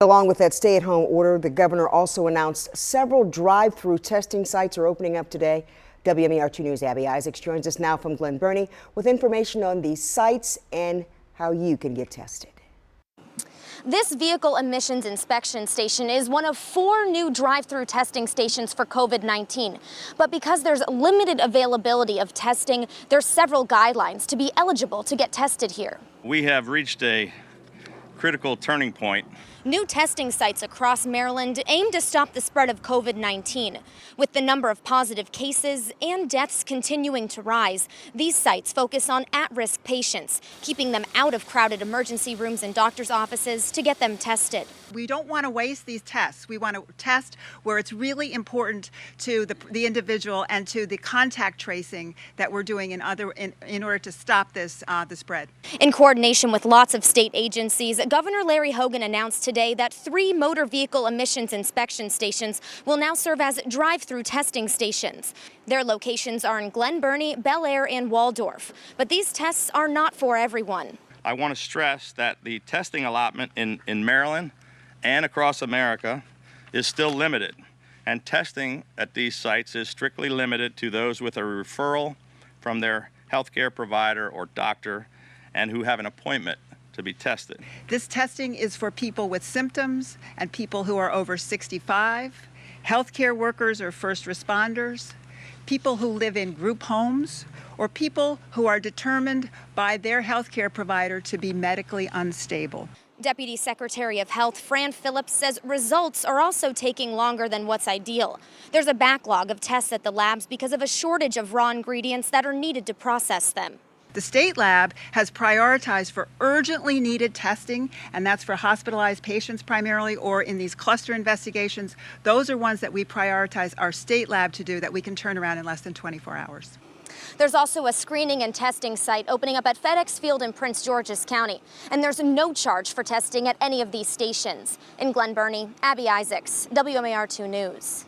Along with that stay-at-home order, the governor also announced several drive-through testing sites are opening up today. WMAR 2 News' Abby Isaacs joins us now from Glen Burnie with information on these sites and how you can get tested. This vehicle emissions inspection station is one of 4 new drive-through testing stations for COVID-19. But because there's limited availability of testing, there's several guidelines to be eligible to get tested here. We have reached a critical turning point. New testing sites across Maryland aim to stop the spread of COVID-19. With the number of positive cases and deaths continuing to rise, these sites focus on at-risk patients, keeping them out of crowded emergency rooms and doctors' offices to get them tested. We don't want to waste these tests. We want to test where it's really important to the individual and to the contact tracing that we're doing in order to stop this the spread. In coordination with lots of state agencies, Governor Larry Hogan announced today that 3 motor vehicle emissions inspection stations will now serve as drive-through testing stations. Their locations are in Glen Burnie, Bel Air, and Waldorf. But these tests are not for everyone. I want to stress that the testing allotment in Maryland and across America is still limited, and testing at these sites is strictly limited to those with a referral from their healthcare provider or doctor and who have an appointment to be tested. This testing is for people with symptoms and people who are over 65, healthcare workers or first responders, people who live in group homes, or people who are determined by their healthcare provider to be medically unstable. Deputy Secretary of Health Fran Phillips says results are also taking longer than what's ideal. There's a backlog of tests at the labs because of a shortage of raw ingredients that are needed to process them. The state lab has prioritized for urgently needed testing, and that's for hospitalized patients primarily, or in these cluster investigations. Those are ones that we prioritize our state lab to do that we can turn around in less than 24 hours. There's also a screening and testing site opening up at FedEx Field in Prince George's County, and there's no charge for testing at any of these stations. In Glen Burnie, Abby Isaacs, WMAR 2 News.